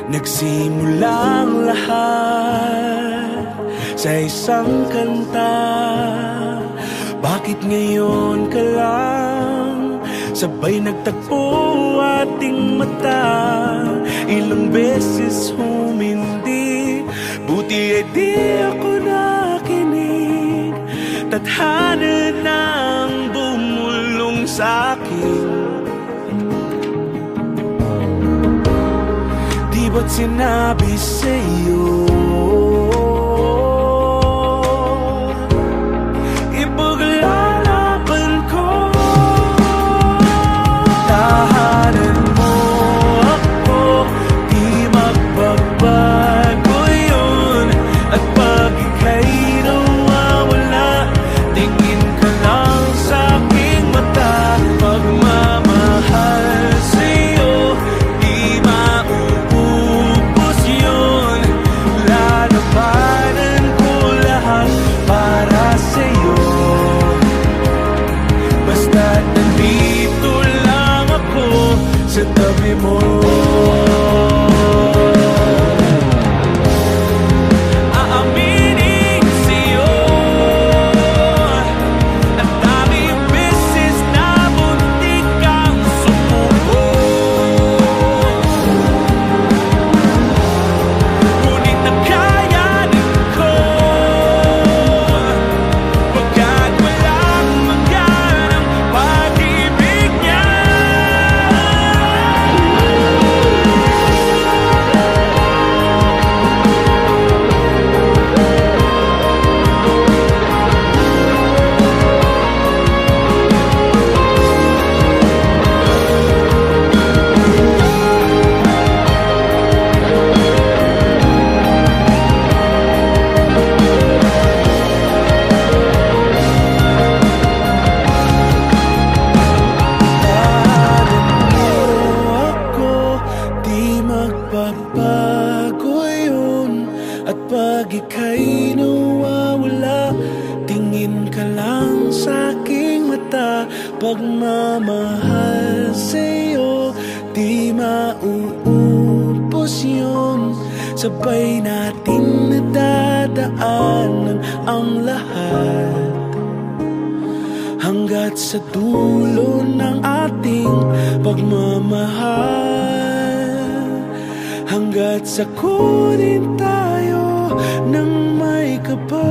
Nagsimulang lahat sa isang kanta. Bakit ngayon ka lang sabay nagtagpo ating mata? Ilang beses humindi, buti ay di ako nakinig. Tadhana nang bumulong sa'kin. Di ba't sinabi sa'yo ipaglalaban ko? Tahanan mo ako, di magbabago yun. At pag ika'y nawawala, tingin ka lang sa'king mata. Pagmamahal sa'yo, di mauubos yun. Lalabanan ko lahat para sa'yo. Basta't nandito lang ako sa tabi mo. Aaminin sa'yo, ang daming beses na muntik kang sumuko. Ngunit nakayanin ko, pagkat walang maganang pag-ibig niya. Ako, di magbabago yun. At pag ika'y nawawala, tingin ka lang sa'king mata. Pagmamahal sa'yo, di mauubos yun. Sabay natin nadadaanan ang lahat, hanggat sa dulo ng ating pagmamahal. Hanggat sa kunin tayo ng may kapal.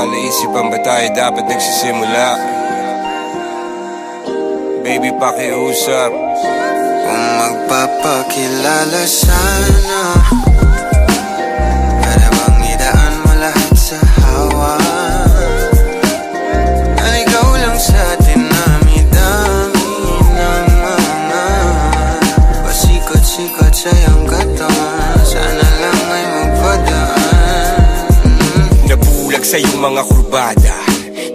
palaisipan ba tayo dapat nagsisimula? Baby, pakiusap. Kung magpapakilala sana, para bang idaan mo lahat sa hawa. Naligaw lang sa dinami-dami ng mga pasikot-sikot sa iyong katawan. Sana lang ay magpadaan. Nabulag sa iyong mga kurbada,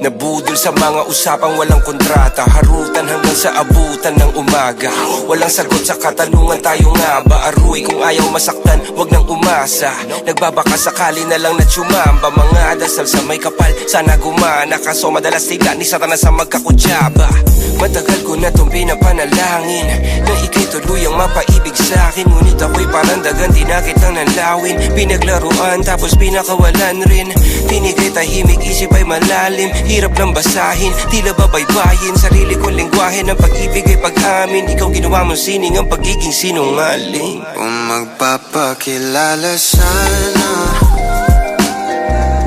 nabudol sa mga usapang walang kontrata. Harutan hanggang sa abutan ng umaga. Walang sagot sa katanungan, tayo nga ba aruy? Kung ayaw masaktan, wag nang umasa. Nagbabaka sakali na lang na tsumamba. Mga dasal sa may kapal, sana gumana. Kaso madalas tila ni Satanas sa magkakutsaba. Matagal ko na itong pinapanalangin na ika'y tuluyang mapaibig sa'kin. Ngunit ako'y parang dagan, di na kitang nanlawin. Pinaglaruan tapos pinakawalan rin. Tinigay tahimik, isip ay malalim. Hirap lang basahin, tila babaybayin. Sarili kong lingwahe ng pag-ibig ay pag-amin. Ikaw ginawa mong sining ang pagiging sinungaling. Kung magpapakilala sana,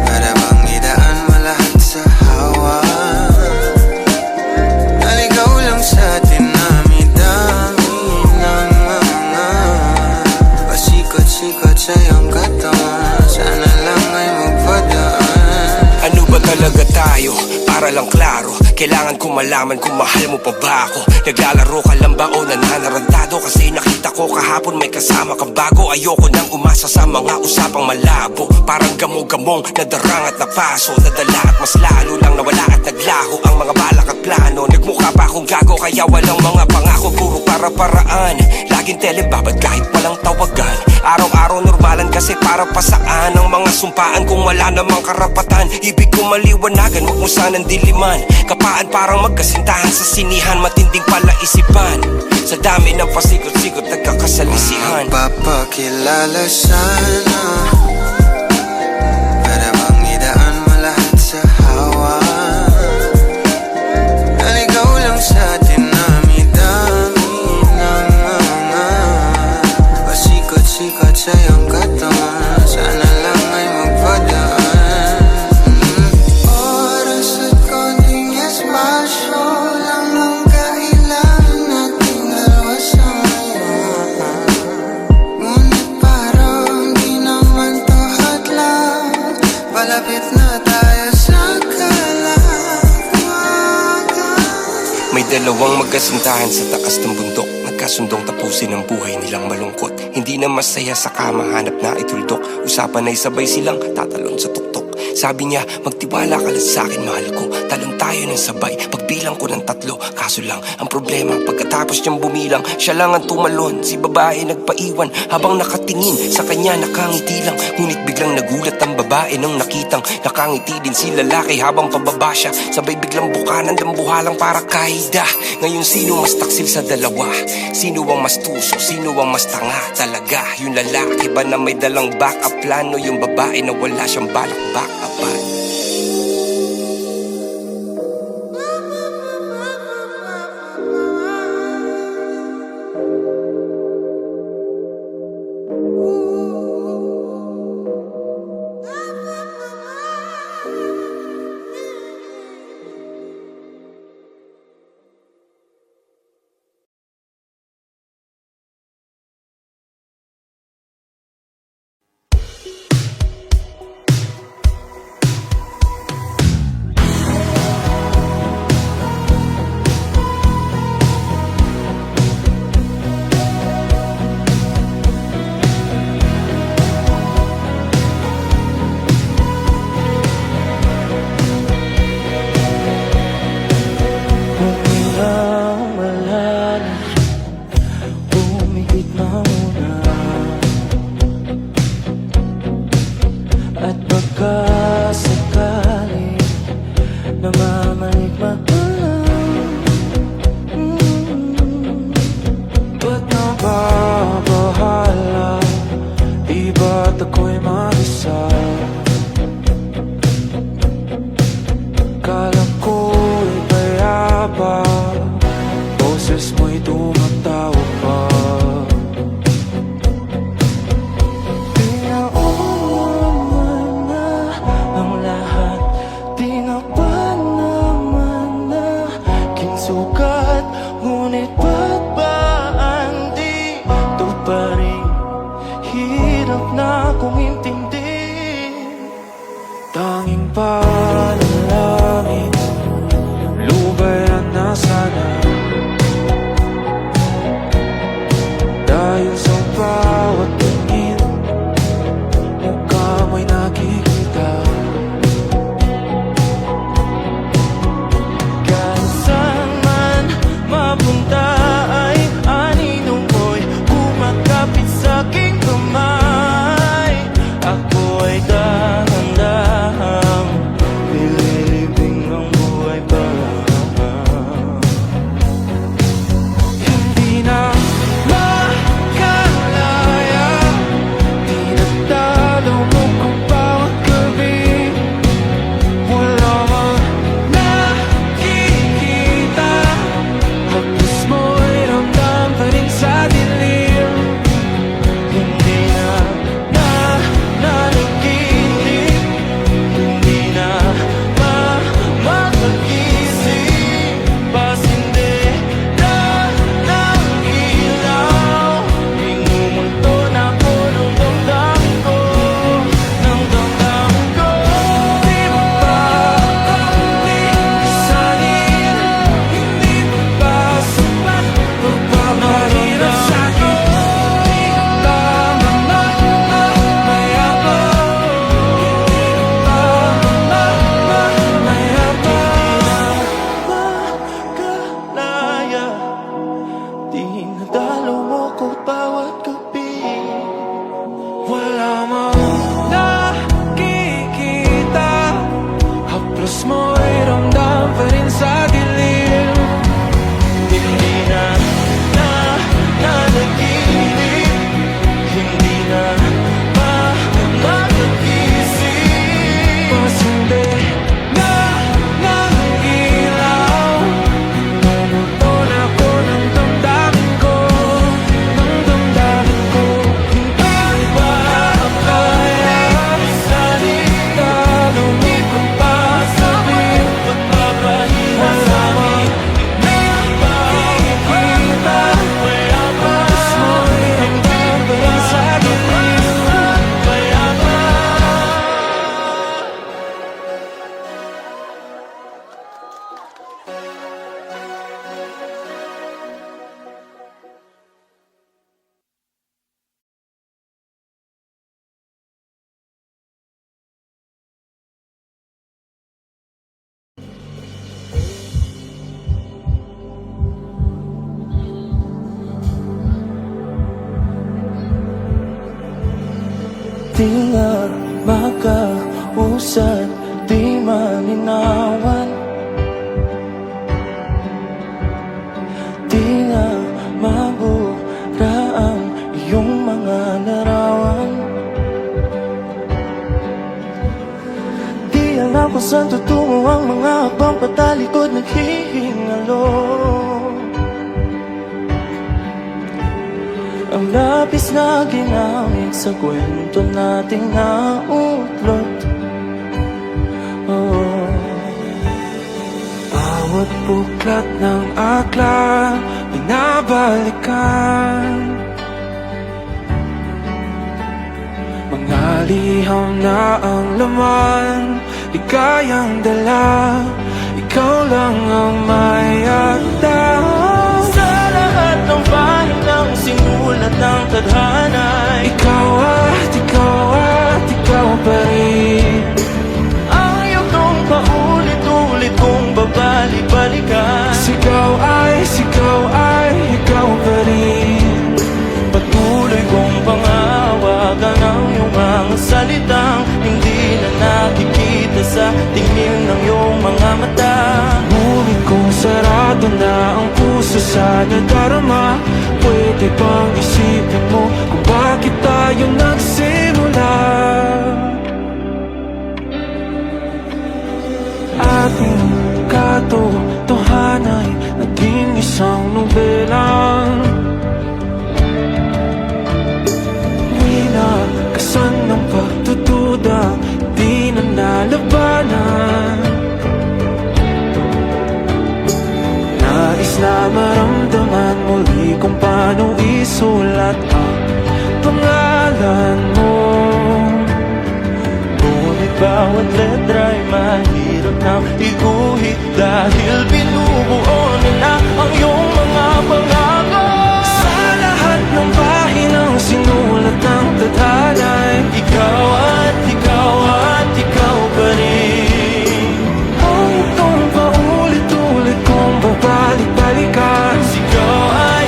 para bang idaan mo lahat sa hawa. Naligaw lang sa dinami-dami ng mga pasikot-sikot sa iyong katawan. Sana lang ay magpadaan. Ano ba talaga tayo? Para lang klaro, kailangan ko malaman kung mahal mo pa ba ako. Naglalaro ka lang ba o nananarantado? Kasi nakita ko kahapon may kasama kang bago. Ayoko nang umasa sa mga usapang malabo. Parang gamo-gamong nadarang at napaso. Nadala at mas lalo lang nawala at naglaho ang mga balak at plano. Nagmukha pa akong gago kaya walang mga pangako. Puro para-paraan, laging telebabad kahit walang tawagan. Araw-araw normalan kasi para pa saan ang mga sumpaan kung wala namang karapatan. Ibig ko maliwanagan, huwag mo sanang diliman. Kapaan parang magkasintahan sa sinihan. Matinding palaisipan, sa dami ng pasikot-sikot nagkakasalisihan. Magpapakilala sana, para bang idaan mo lahat sa hawa. Naligaw lang sa dinami-dami ng mga pasikot-sikot sa iyong katawan. Sana lang ay magpadaan. Oras at konting espasyo lang ang kailangan nating dalawa sa ngayon. Ngunit parang di naman to hadlang. Palapit na tayo sa kalawakan. May dalawang magkasintahan sa taas ng bundok. Nagkasundong tapusin ang buhay nilang malungkot. Hindi na masaya sa kama, hanap na ituldok. Usapan ay sabay silang tatalon sa tuktok. Sabi niya, magtiwala ka lang sa'kin, mahal ko. Talon tayo ng sabay, pagbilang ko ng 3. Kaso lang, ang problema, pagkatapos niyang bumilang, siya lang ang tumalon. Si babae nagpaiwan, habang nakatingin sa kanya nakangiti lang. Ngunit biglang nagulat ang babae nang nakitang nakangiti din si lalaki habang pababa siya. Sabay biglang bukanan ng buhalang para kaida. Ngayon sino mas taksil sa dalawa? Sino ang mas tuso? Sino ang mas tanga talaga? Yung lalaki ba na may dalang backup plan o yung babae na wala siyang balak backupan? Di nga makausad, di maninawan. Di nga mabura ang iyong mga larawan. Di alam kung saan tutungo ang mga habang patalikod naghihingalo. Ang lapis na ginamit sa kwento nating nautlot. Oh. Bawat buklat ng akla binabalikan. Mga liham na ang laman, di kayang dala, ikaw lang ang mayagda. Sa lahat ng pahinang sinulat ng tadhana, ikaw at ikaw pa rin. Ang yugtong paulit-ulit kong babalik-balikan. Sigaw ay ikaw pa rin. Patuloy kong pangawagan ang iyong mga salitang hindi na nakikita sa tingin ng iyong mga mata. Ngunit kung sarado na ang puso sa nadarama, pwede bang isipin mo kung bakit tayo nagsimula? Ating katotohanan ay naging isang nobelang winakasan ng pagtutuda, di na nalabanan. Nais na maramdaman muli kung paano isulat ang pangalan mo. Ngunit bawat letra ay mahirap nang iguhit, dahil binubuo nila ang iyong mga pangako. Sa lahat ng pahinang sinulat ng tadhana, ikaw at ikaw pa rin. Ang itong paulit-ulit kong babalik-balikan. Sigaw ay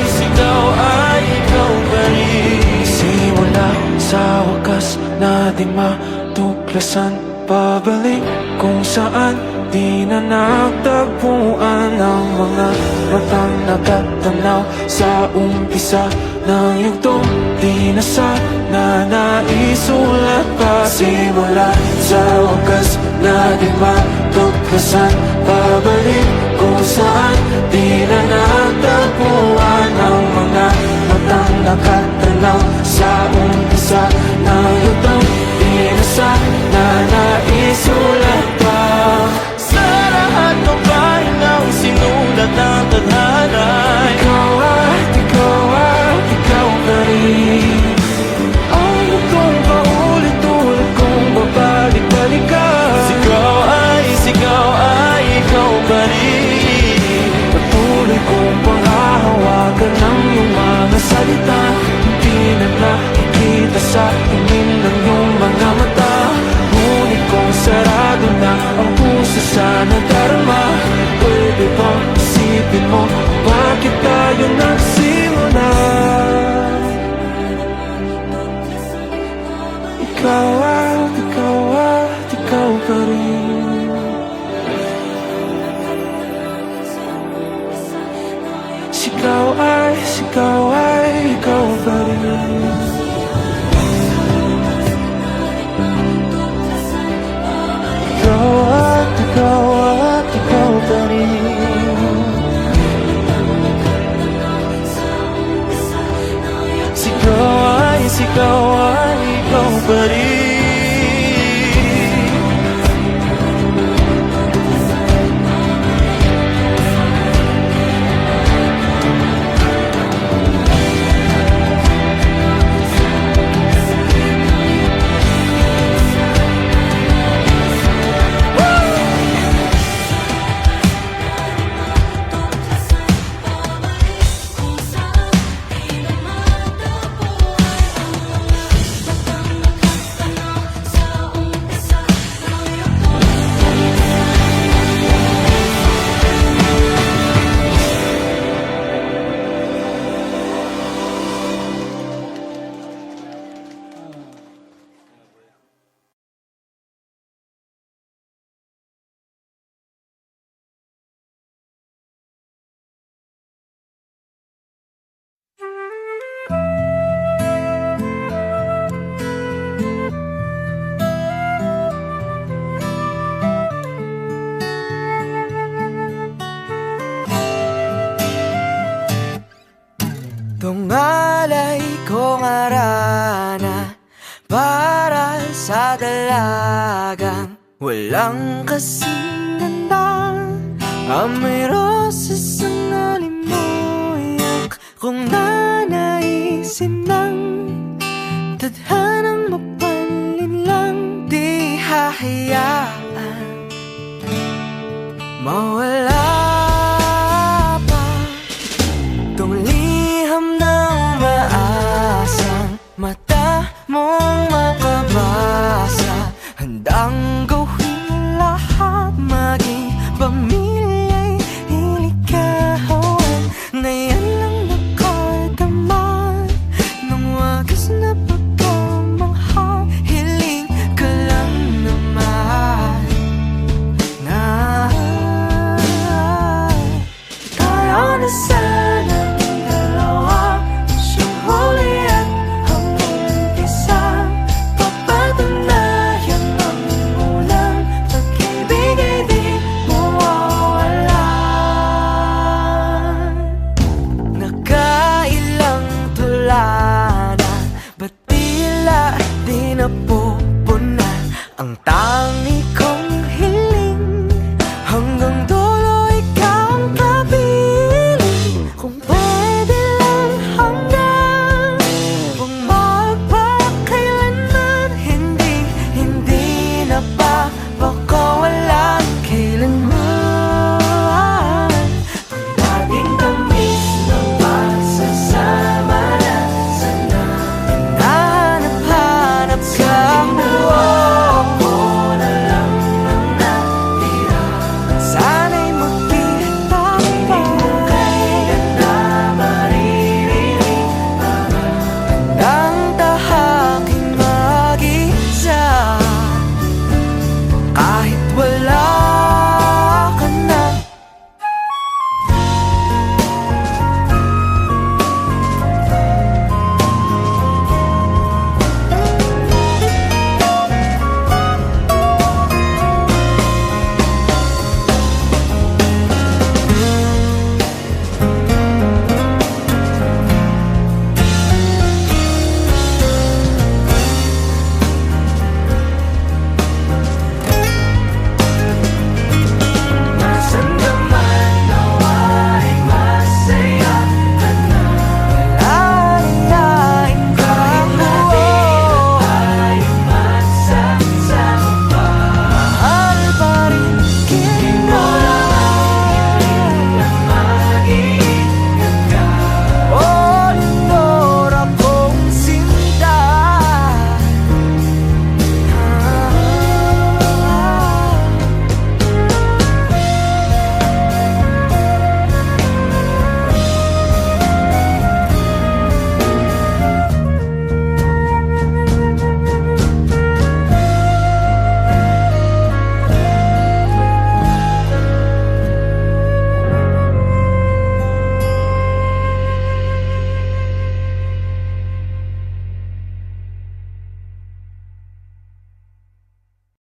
ikaw pa rin. Simula sa wakas na di matuklasan, pabalik kung saan di na nagtagpuan ang mga matang nagatanaw sa umpisa ng yugtong. Di na sana naisulat pa. Simula sa wakas na di matuklasan, pabalik kung saan di na nagtagpuan ang mga matang nagatanaw sa umpisa ng yugtong. Di na sana naisulat pa. Sa lahat ng pahinang sinulat ng tadhana, ikaw pa rin. Ang itong paulit-ulit kong babalik-balikan. Sigaw ay ikaw pa rin. Patuloy kong panghahawagan ng iyong mga salita, hindi na nakikita sa tingin ng iyong mga mata. Ngunit kung sarado na ang puso sa nadarama, pwede bang isipin mo bakit tayo nagsimula? Ikaw at ikaw pa rin. Sigaw ay ikaw pa rin. Ikaw at ikaw pa rin. Sigaw ay ikaw pa rin. Malay kong arana para sa dalagang walang kasing ganda. Amoy roses ang nalimuyak kung nanaisin ng tadhanang mapanlin lang. Di hahayaan mawala pa tong liham ng maasang mata mong makabasa. Handang gawin lahat, maging pamilya'y niligawan, na yan lang nakadaman ng wagas na pagkamangha. Hiling ka lang naman na tayo na sanang dalawa, siyang huli at ang umpisa. Papatunayan ang unang pag-ibig ay di mawawalan. Nakailang tula na, ba't tila di napupunan ang tao